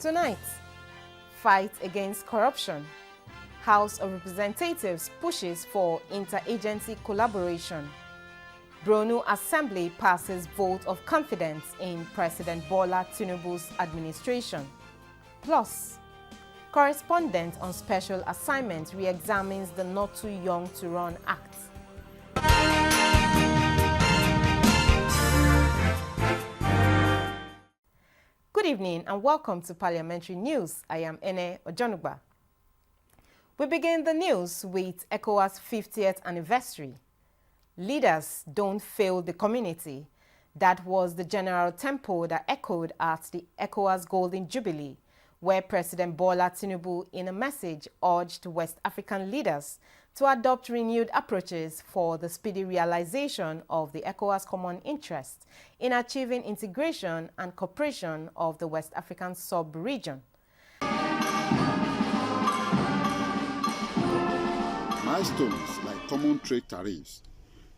Tonight, fight against corruption. House of Representatives pushes for interagency collaboration. Borno Assembly passes vote of confidence in President Bola Tinubu's administration. Plus, correspondent on special assignment re-examines the Not Too Young to Run Act. Good evening and welcome to Parliamentary News. I am Ene Ojonugba. We begin the news with ECOWAS 50th anniversary. Leaders don't fail the community. That was the general tempo that echoed at the ECOWAS Golden Jubilee, where President Bola Tinubu, in a message, urged West African leaders to adopt renewed approaches for the speedy realization of the ECOWAS common interest in achieving integration and cooperation of the West African sub-region. Milestones like common trade tariffs,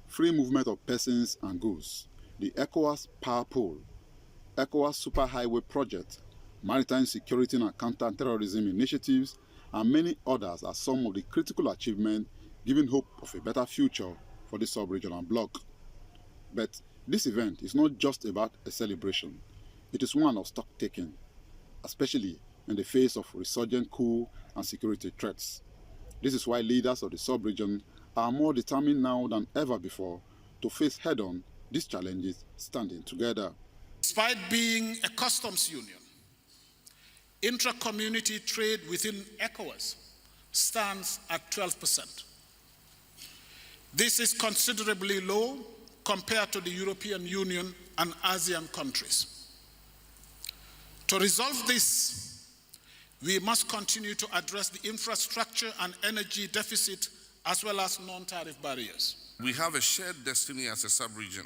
free movement of persons and goods, the ECOWAS Power Pool, ECOWAS Superhighway Project, maritime security and counter-terrorism initiatives, and many others are some of the critical achievements giving hope of a better future for the sub-regional bloc. But this event is not just about a celebration. It is one of stock-taking, especially in the face of resurgent coup and security threats. This is why leaders of the sub-region are more determined now than ever before to face head-on these challenges standing together. Despite being a customs union, intra-community trade within ECOWAS stands at 12%. This is considerably low compared to the European Union and ASEAN countries. To resolve this, we must continue to address the infrastructure and energy deficit as well as non-tariff barriers. We have a shared destiny as a sub-region,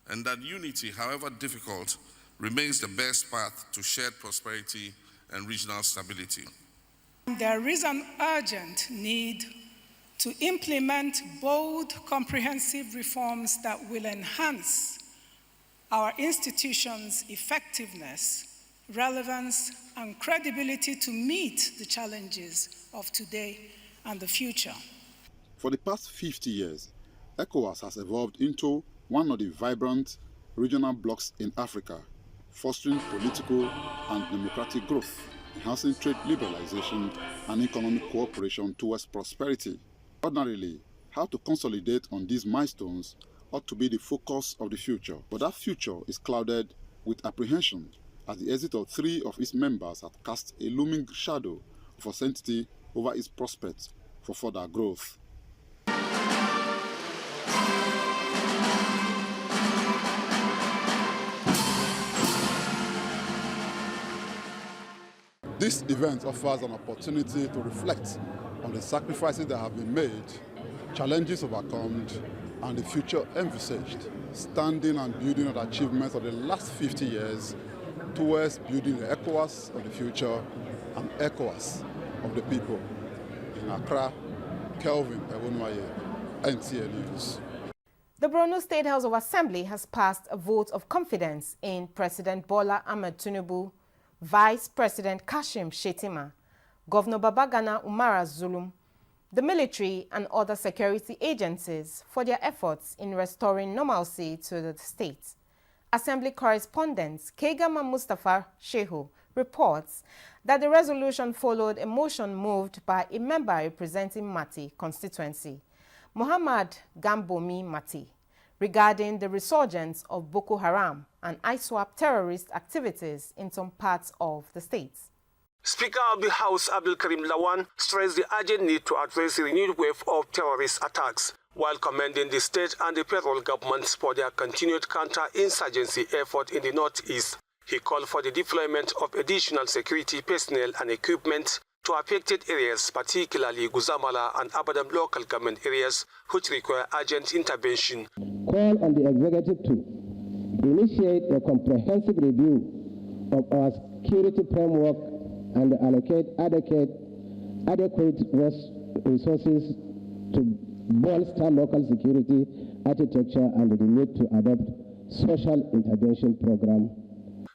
and that unity, however difficult, remains the best path to shared prosperity and regional stability. There is an urgent need to implement bold, comprehensive reforms that will enhance our institutions' effectiveness, relevance, and credibility to meet the challenges of today and the future. For the past 50 years, ECOWAS has evolved into one of the vibrant regional blocs in Africa, fostering political and democratic growth, enhancing trade liberalization and economic cooperation towards prosperity. Ordinarily, how to consolidate on these milestones ought to be the focus of the future, but that future is clouded with apprehension as the exit of 3 of its members has cast a looming shadow of uncertainty over its prospects for further growth. This event offers an opportunity to reflect on the sacrifices that have been made, challenges overcome, and the future envisaged, standing and building on the achievements of the last 50 years towards building the ECOWAS of the future and ECOWAS of the people. In Accra, Kelvin Ewonwaye, NTA News. The Borno State House of Assembly has passed a vote of confidence in President Bola Ahmed Tinubu, Vice President Kashim Shettima, Governor Babagana Umara Zulum, the military and other security agencies for their efforts in restoring normalcy to the state. Assembly correspondent Kegama Mustafa Shehu reports that the resolution followed a motion moved by a member representing Mati constituency, Muhammad Gambomi Mati, regarding the resurgence of Boko Haram and ISWAP terrorist activities in some parts of the state. Speaker of the House Abdul Karim Lawan stressed the urgent need to address the renewed wave of terrorist attacks, while commending the state and the federal governments for their continued counter-insurgency effort in the northeast. He called for the deployment of additional security personnel and equipment to affected areas, particularly Guzamala and Abadam local government areas, which require urgent intervention. Call on the executive to initiate a comprehensive review of our security framework and allocate adequate resources to bolster local security architecture and the need to adopt social intervention program.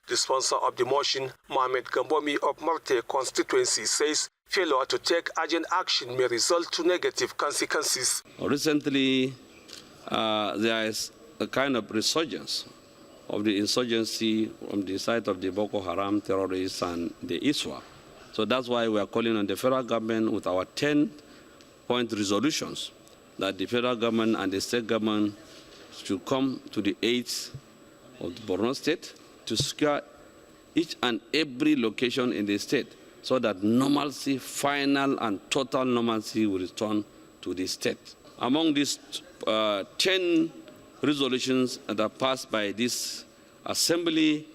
The sponsor of the motion, Mohamed Gambomi of Marte constituency, says failure to take urgent action may result to negative consequences. Recently, there is a kind of resurgence of the insurgency from the side of the Boko Haram terrorists and the ISWA. So that's why we are calling on the federal government with our 10-point resolutions that the federal government and the state government should come to the aid of the Borno State to secure each and every location in the state so that normalcy, final and total normalcy will return to the state. Among these 10 resolutions that are passed by this assembly,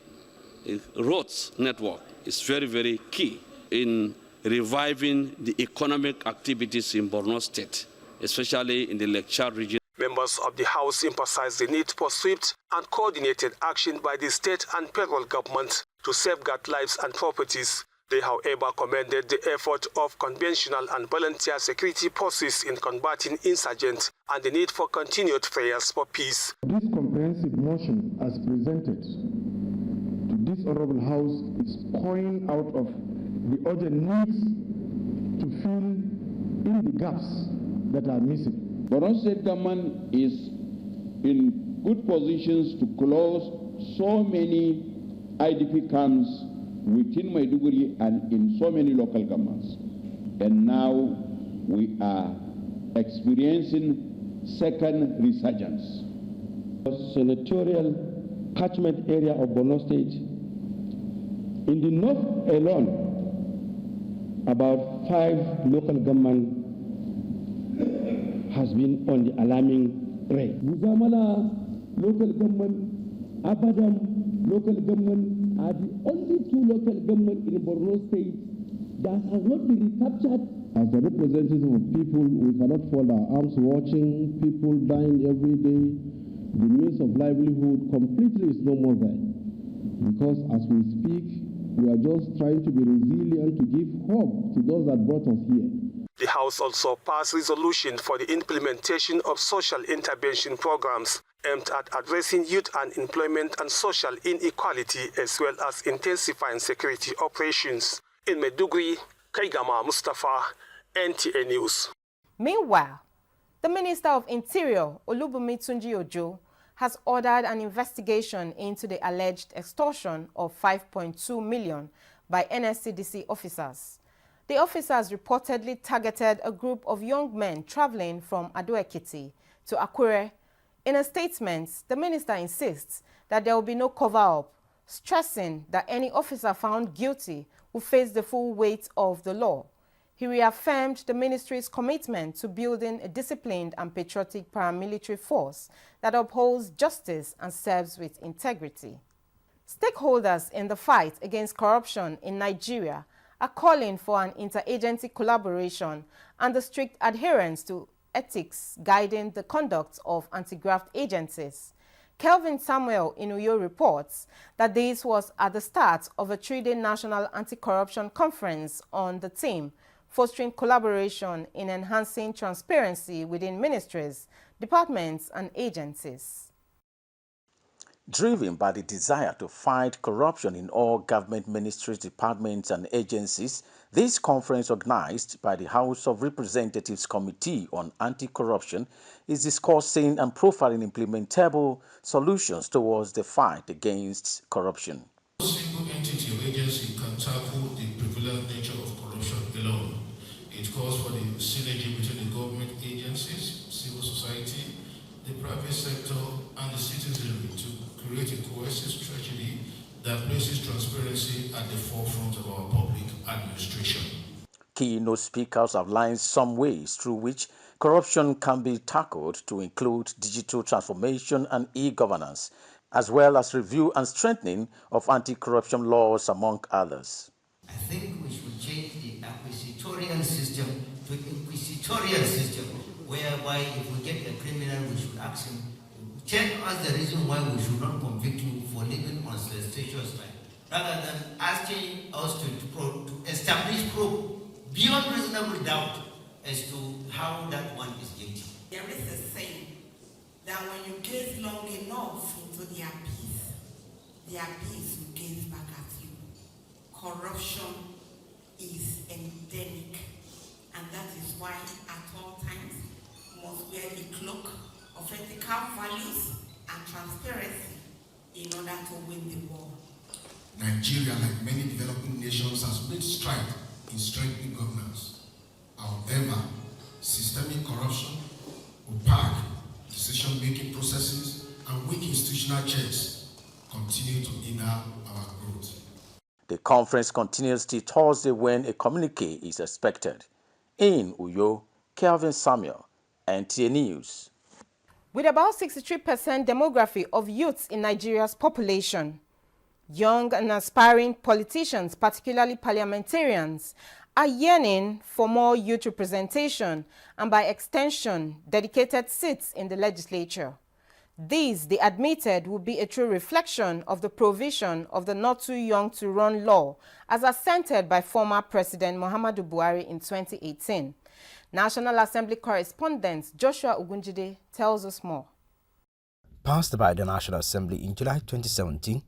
roads network is very, very key in reviving the economic activities in Borno State, especially in the Lake Chad region. Members of the House emphasized the need for swift and coordinated action by the state and federal government to safeguard lives and properties. They, however, commended the effort of conventional and volunteer security forces in combating insurgents and the need for continued prayers for peace. This comprehensive motion, as presented to this honorable House, is pouring out of the urgent needs to fill in the gaps that are missing. Borno State government is in good positions to close so many IDP camps within Maiduguri and in so many local governments. And now we are experiencing second resurgence. The senatorial catchment area of Borno State, in the north alone, about 5 local governments has been on the alarming rate. Muzamala local government, Abadam local government are the only 2 local governments in Borno State that has not been recaptured. As a representative of people, we cannot fold our arms watching people dying every day. The means of livelihood completely is no more there. Because as we speak, we are just trying to be resilient to give hope to those that brought us here. The House also passed resolution for the implementation of social intervention programs aimed at addressing youth unemployment and social inequality, as well as intensifying security operations. In Maiduguri, Kaigama Mustafa, NTA News. Meanwhile, the Minister of Interior, Olubunmi Tunji Ojo, has ordered an investigation into the alleged extortion of 5.2 million by NSCDC officers. The officers reportedly targeted a group of young men traveling from Ado-Ekiti to Akure. In a statement, the minister insists that there will be no cover-up, stressing that any officer found guilty will face the full weight of the law. He reaffirmed the ministry's commitment to building a disciplined and patriotic paramilitary force that upholds justice and serves with integrity. Stakeholders in the fight against corruption in Nigeria are calling for an interagency collaboration and the strict adherence to ethics guiding the conduct of anti-graft agencies. Kelvin Samuel in Uyo reports that this was at the start of a 3-day national anti-corruption conference on the theme, fostering collaboration in enhancing transparency within ministries, departments and agencies. Driven by the desire to fight corruption in all government ministries, departments and agencies, this conference, organized by the House of Representatives Committee on Anti-Corruption, is discussing and profiling implementable solutions towards the fight against corruption. No single entity or agency can tackle the prevalent nature of corruption alone. It calls for the synergy between the government agencies, civil society, the private sector, and the citizenry to create a cohesive strategy that places transparency at the forefront of our public administration. Keynote speakers outlined some ways through which corruption can be tackled to include digital transformation and e-governance, as well as review and strengthening of anti-corruption laws, among others. I think we should change the acquisitorial system to inquisitorial system, whereby if we get a criminal, we should ask him, tell us the reason why we should not convict you for living on seditious life, rather than asking us to establish proof beyond reasonable doubt as to how that one is guilty. There is a saying that when you gaze long enough into the abyss, the abyss will gaze back at you. Corruption is endemic, and that is why at all times you must wear the cloak of ethical values and transparency in order to win the war. Nigeria, like many developing nations, has made strides in strengthening governance. However, systemic corruption, opaque decision-making processes, and weak institutional checks continue to hinder our growth. The conference continues till Thursday when a communique is expected. In Uyo, Kelvin Samuel, NTA News. With about 63% demography of youths in Nigeria's population, young and aspiring politicians, particularly parliamentarians, are yearning for more youth representation and, by extension, dedicated seats in the legislature. These, they admitted, would be a true reflection of the provision of the Not Too Young to Run law as assented by former President Muhammadu Buhari in 2018. National Assembly correspondent Joshua Ogunjide tells us more. Passed by the National Assembly in July 2017,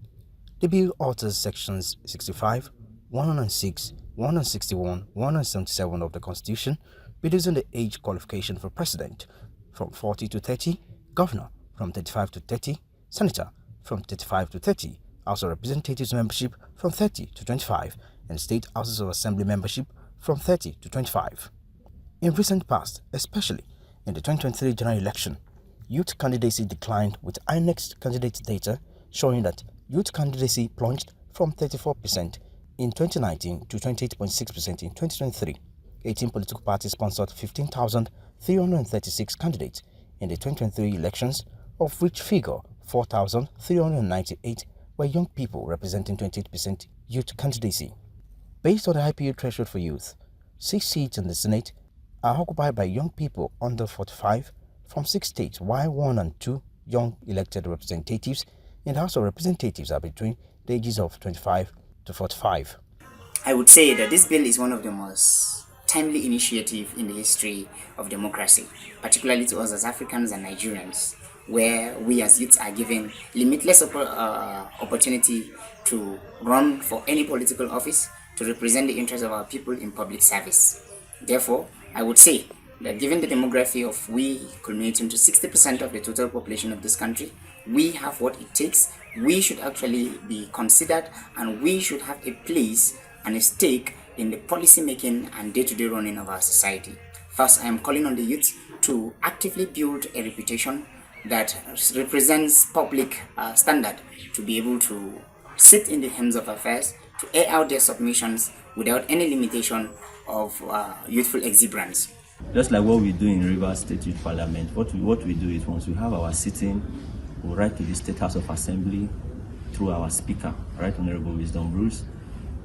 the bill alters sections 65, 106, 161, 177 of the Constitution, reducing the age qualification for president from 40 to 30, governor from 35 to 30, senator from 35 to 30, House of Representatives membership from 30 to 25, and state houses of assembly membership from 30 to 25. In recent past, especially in the 2023 general election, youth candidacy declined, with INEC's candidate data showing that youth candidacy plunged from 34% in 2019 to 28.6% in 2023. 18 political parties sponsored 15,336 candidates in the 2023 elections, of which figure 4,398 were young people, representing 28% youth candidacy. Based on the IPU threshold for youth, 6 seats in the Senate are occupied by young people under 45 from 6 states, while 1 and 2 young elected representatives in the House of Representatives are between the ages of 25 to 45. I would say that this bill is one of the most timely initiatives in the history of democracy, particularly to us as Africans and Nigerians, where we as youths are given limitless opportunity to run for any political office, to represent the interests of our people in public service. Therefore, I would say that given the demography of we culminating to 60% of the total population of this country, we have what it takes. We should actually be considered, and we should have a place and a stake in the policy making and day-to-day running of our society. First, I am calling on the youth to actively build a reputation that represents public standard, to be able to sit in the helms of affairs, to air out their submissions without any limitation of youthful exuberance. Just like what we do in Rivers State Youth Parliament, what we do is once we have our sitting, we write to the State House of Assembly through our Speaker, Right Honorable Wisdom Bruce.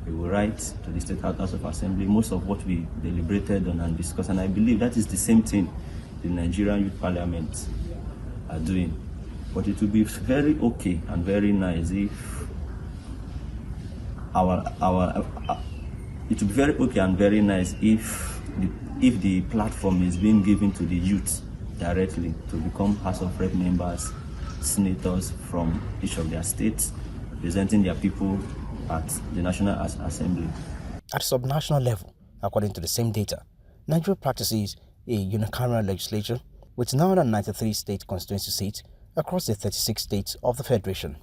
We will write to the State House of Assembly most of what we deliberated on and discussed, and I believe that is the same thing the Nigerian Youth Parliament are doing. But it will be very okay and very nice if it will be very okay and very nice if the platform is being given to the youth directly to become House of Rep members, senators from each of their states, representing their people at the National Assembly. At subnational level, according to the same data, Nigeria practices a unicameral legislature with 993 state constituency seats across the 36 states of the Federation.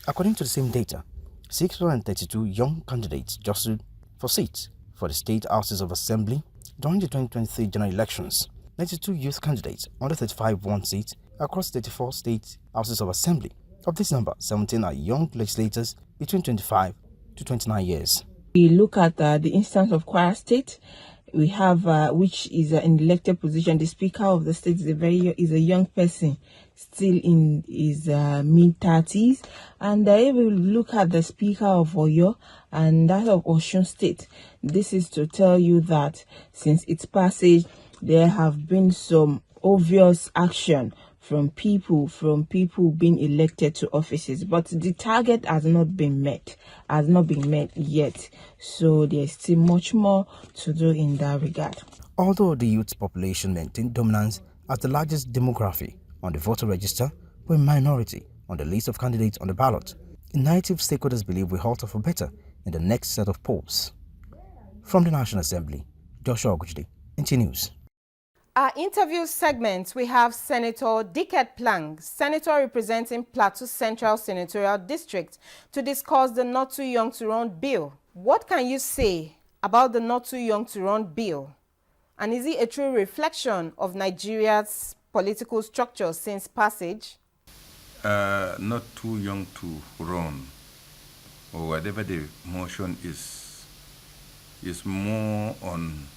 According to the same data, 632 young candidates jostled for seats for the state houses of assembly during the 2023 general elections. 92 youth candidates under 35 won seats across 34 state houses of assembly. Of this number, 17 are young legislators between 25 to 29 years. We look at the instance of Kwara State. We have, which is an elected position. The Speaker of the state is a young person, still in his mid-30s. And we will look at the Speaker of Oyo and that of Osun State. This is to tell you that since its passage, there have been some obvious action from people being elected to offices, but the target has not been met yet. So there's still much more to do in that regard. Although the youth population maintained dominance as the largest demography on the voter register, were a minority on the list of candidates on the ballot. native stakeholders believe will alter for better in the next set of polls. From the National Assembly, Joshua Ogujide, NT News. Our interview segment, we have Senator Dickett Plang, Senator representing Plateau Central Senatorial District, to discuss the Not Too Young to Run bill. What can you say about the Not Too Young to Run bill? And is it a true reflection of Nigeria's political structure since passage? Not too young to run, or whatever the motion is more on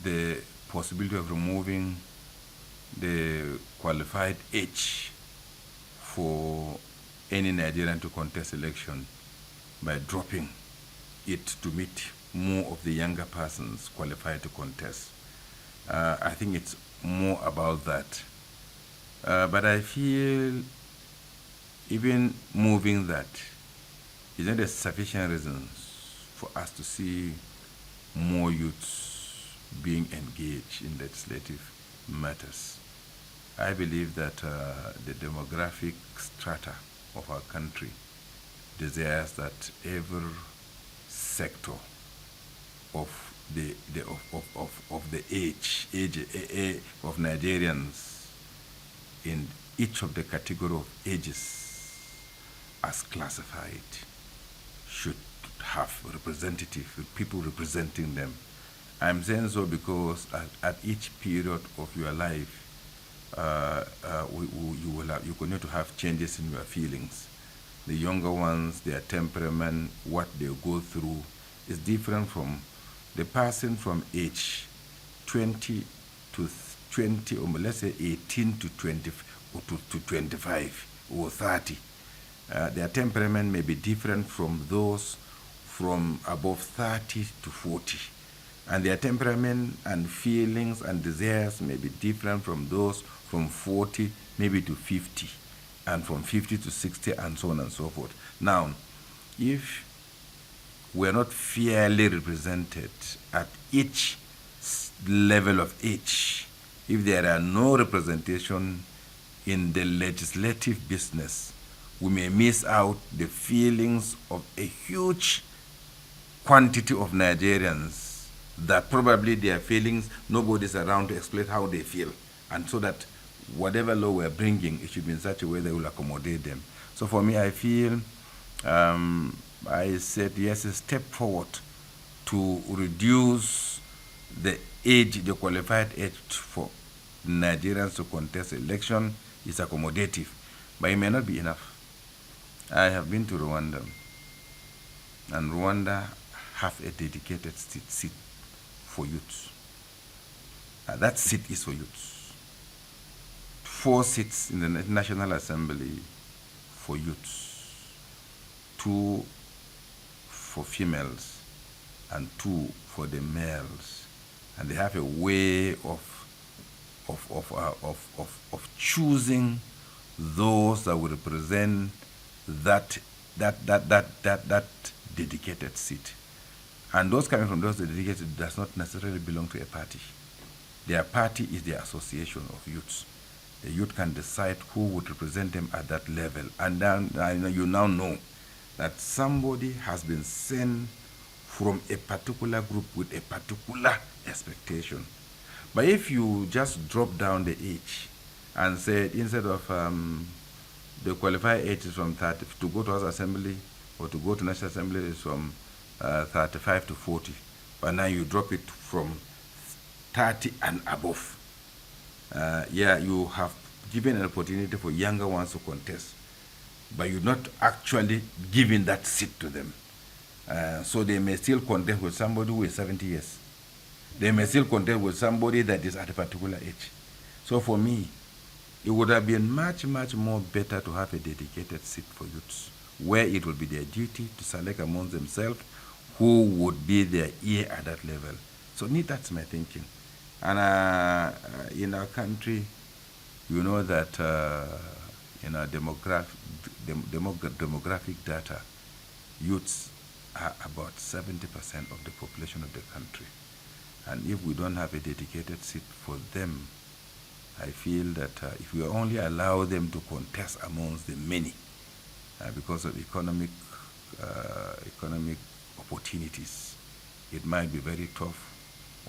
the possibility of removing the qualified age for any Nigerian to contest election by dropping it to meet more of the younger persons qualified to contest. I think it's more about that. But I feel even moving that is not a sufficient reason for us to see more youths being engaged in legislative matters. I believe that the demographic strata of our country desires that every sector of the age of Nigerians in each of the category of ages as classified should have representative people representing them. I'm saying so because at each period of your life, you continue to have changes in your feelings. The younger ones, their temperament, what they go through is different from the person from age 20 to 20, or let's say 18 to 20 or to 25 or 30. Their temperament may be different from those from above 30 to 40. And their temperament and feelings and desires may be different from those from 40 maybe to 50, and from 50 to 60, and so on and so forth. Now, if we're not fairly represented at each level of age, if there are no representation in the legislative business, we may miss out the feelings of a huge quantity of Nigerians that probably their feelings, nobody's around to explain how they feel. And so that whatever law we're bringing, it should be in such a way that will accommodate them. So for me, I feel, I said yes, a step forward to reduce the age, the qualified age for Nigerians to contest election is accommodative, but it may not be enough. I have been to Rwanda, and Rwanda have a dedicated seat for youths. That seat is for youths. 4 seats in the National Assembly for youths, 2 for females, and 2 for the males. And they have a way of choosing those that will represent that dedicated seat. And those coming from those dedicated does not necessarily belong to a party. Their party is their association of youths. The youth can decide who would represent them at that level. And then you now know that somebody has been sent from a particular group with a particular expectation. But if you just drop down the age and say instead of the qualified age is from 30 to go to House Assembly or to go to National Assembly is from 35 to 40, but now you drop it from 30 and above. You have given an opportunity for younger ones to contest, but you're not actually giving that seat to them. So they may still contest with somebody who is 70 years. They may still contest with somebody that is at a particular age. So for me, it would have been much, much more better to have a dedicated seat for youths, where it would be their duty to select amongst themselves who would be their ear at that level. So that's my thinking. And in our country, you know that in our demographic data, youths are about 70% of the population of the country. And if we don't have a dedicated seat for them, I feel that if we only allow them to contest amongst the many, because of economic opportunities. It might be very tough,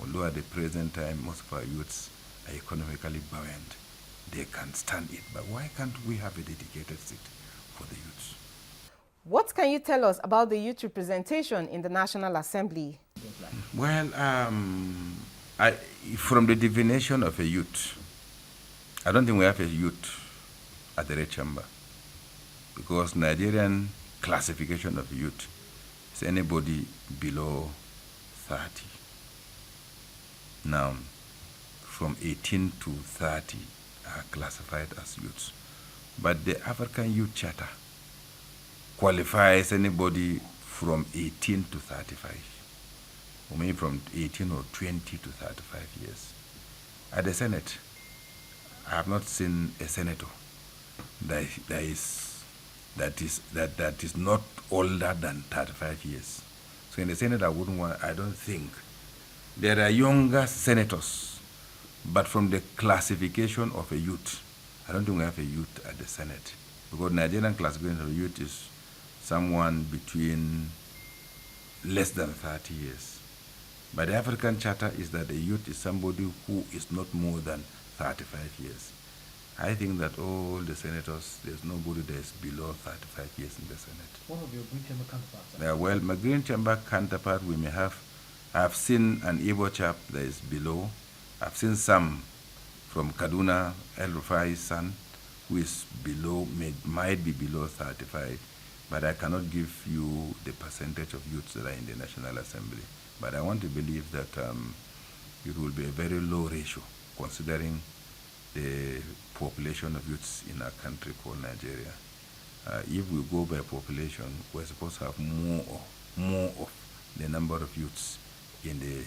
although at the present time most of our youths are economically buoyant. They can stand it, but why can't we have a dedicated seat for the youths? What can you tell us about the youth representation in the National Assembly? Well, from the definition of a youth, I don't think we have a youth at the Red Chamber, because Nigerian classification of youth is anybody below 30. Now, from 18 to 30 are classified as youths. But the African Youth Charter qualifies anybody from 18 to 35, or maybe from 18 or 20 to 35 years. At the Senate, I have not seen a senator that is not older than 35 years. So in the Senate, I don't think there are younger senators, but from the classification of a youth, I don't think we have a youth at the Senate, because Nigerian classification of youth is someone between less than 30 years. But the African Charter is that a youth is somebody who is not more than 35 years. I think that all the senators, there's nobody that is below 35 years in the Senate. What of your Green Chamber counterparts? Well, my Green Chamber counterpart, we may have. I've seen an Igbo chap that is below. I've seen some from Kaduna, El Rufai's son, who is below, might be below 35, but I cannot give you the percentage of youths that are in the National Assembly. But I want to believe that it will be a very low ratio, considering the population of youths in our country called Nigeria. If we go by population, we're supposed to have more of the number of youths in the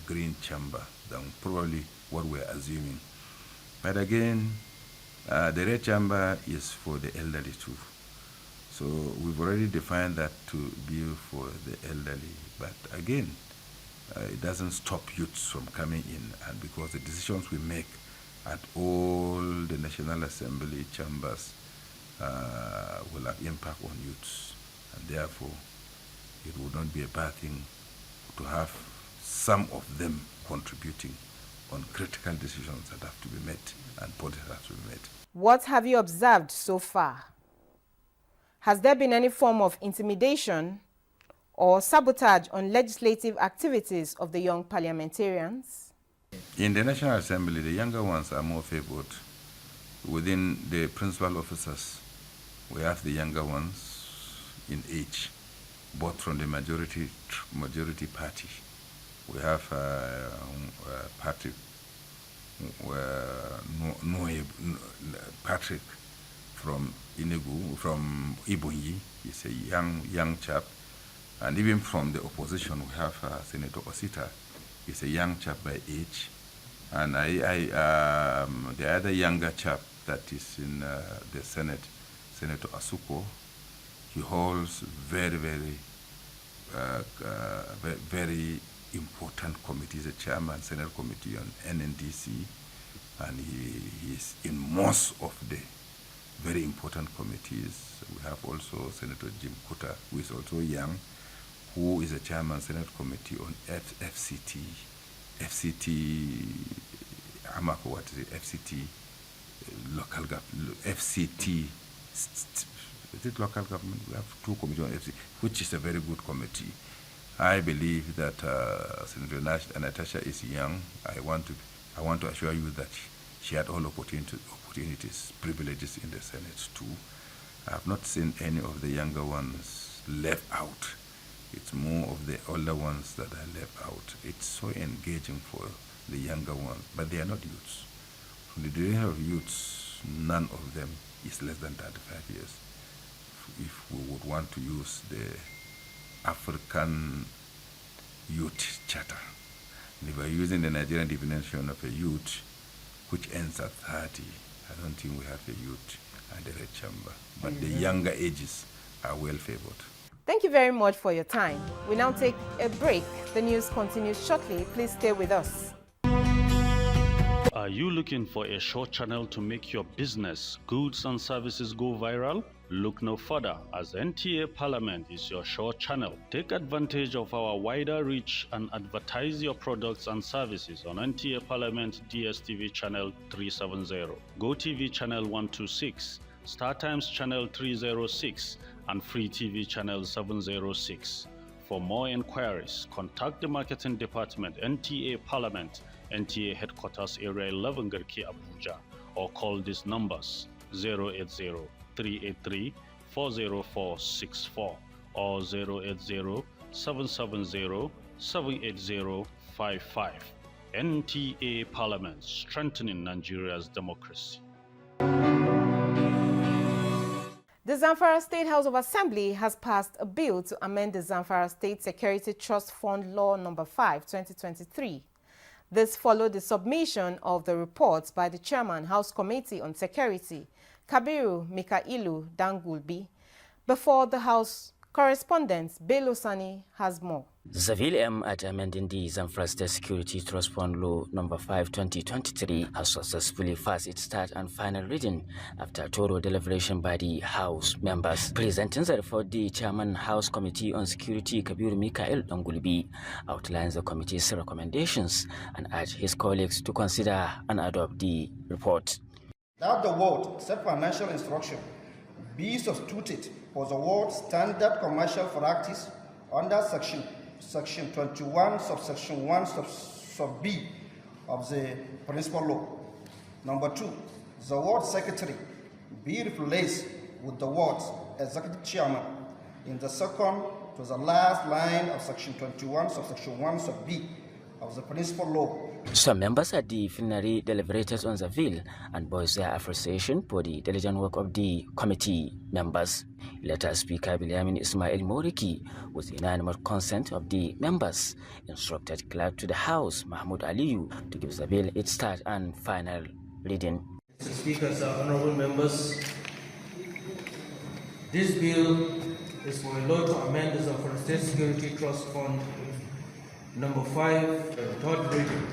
Green Chamber than probably what we're assuming. But again, the Red Chamber is for the elderly too. So we've already defined that to be for the elderly. But again, it doesn't stop youths from coming in, and because the decisions we make at all the National Assembly chambers will have impact on youths, and therefore it would not be a bad thing to have some of them contributing on critical decisions that have to be made and policies have to be made. What have you observed so far? Has there been any form of intimidation or sabotage on legislative activities of the young parliamentarians? In the National Assembly, the younger ones are more favored. Within the principal officers, we have the younger ones in age, both from the majority party. We have Patrick from Enugu, from Ibonyi. He's a young chap. And even from the opposition, we have Senator Osita. He's a young chap by age. And the other younger chap that is in the Senate, Senator Asuko, he holds very important committees, a chairman, Senate Committee on NNDC, and he is in most of the very important committees. We have also Senator Jim Kuta, who is also young, who is a chairman, Senate Committee on FCT, Amako, what is it, FCT, local government, FCT, is it local government? We have two committees on FCT, which is a very good committee. I believe that Senator Natasha is young. I want to assure you that she had all opportunities, privileges in the Senate too. I have not seen any of the younger ones left out. It's more of the older ones that are left out. It's so engaging for the younger ones, but they are not youths. From the generation of youths, none of them is less than 35 years. If we would want to use the African Youth Charter, and if we're using the Nigerian definition of a youth, which ends at 30, I don't think we have a youth at the Red Chamber. But the younger ages are well favored. Thank you very much for your time. We now take a break. The news continues shortly. Please stay with us. Are you looking for a short channel to make your business, goods and services go viral? Look no further, as NTA Parliament is your short channel. Take advantage of our wider reach and advertise your products and services on NTA Parliament DSTV channel 370, GoTV channel 126, StarTimes channel 306, and Free TV channel 706. For more inquiries, contact the Marketing Department, NTA Parliament, NTA Headquarters Area 11 Garki Abuja, or call these numbers 080-383-40464 or 080-770-78055. NTA Parliament, strengthening Nigeria's democracy. The Zamfara State House of Assembly has passed a bill to amend the Zamfara State Security Trust Fund Law No. 5, 2023. This followed the submission of the report by the Chairman, House Committee on Security, Kabiru Mikailu Dangulbi, before the House. Correspondent Bello Sani has more. The bill aimed at amending the Zamfara State Security Trust Fund Law No. 5, 2023 has successfully passed its third and final reading after thorough deliberation by the House members. Presenting the report, the Chairman, House Committee on Security, Kabiru Mikailu Dangulbi, outlines the committee's recommendations and urged his colleagues to consider and adopt the report. That the word "said financial instruction" be substituted for the word "standard commercial practice" under section 21, subsection 1, sub B of the principal law. Number 2, the word "secretary" be replaced with the words "executive chairman" in the second to the last line of section 21, subsection 1, sub B of the principal law. Some members at the plenary deliberated on the bill and voiced their appreciation for the diligent work of the committee members. Later, Speaker Bilyamin Ismail Moriki, with unanimous consent of the members, instructed Clerk to the House, Mahmoud Aliyu, to give the bill its third and final reading. Mr. Speaker, honorable members, this bill is for a law to amend the Zamfara State Security Trust Fund No. 5, third reading.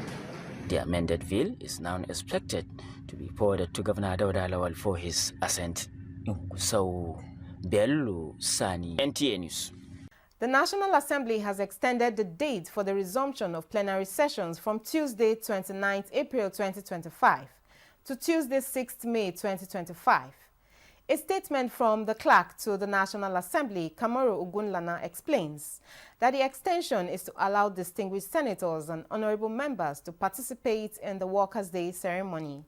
The amended bill is now expected to be forwarded to Governor Dauda Lawal for his assent. So, Bello Sani, NTA News. The National Assembly has extended the date for the resumption of plenary sessions from Tuesday 29 April 2025 to Tuesday 6 May 2025. A statement from the clerk to the National Assembly, Kamaru Ogunlana, explains that the extension is to allow distinguished senators and honorable members to participate in the Workers' Day ceremony.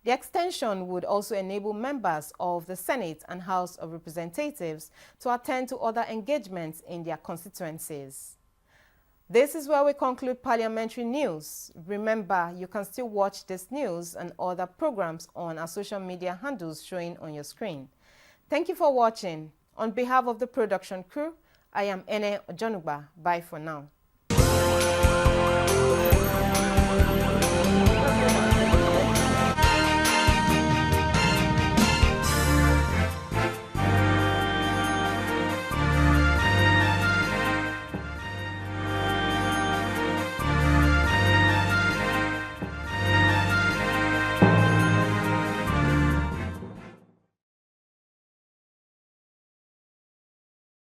The extension would also enable members of the Senate and House of Representatives to attend to other engagements in their constituencies. This is where we conclude Parliamentary News. Remember, you can still watch this news and other programs on our social media handles showing on your screen. Thank you for watching. On behalf of the production crew, I am Ene Ojonuba. Bye for now.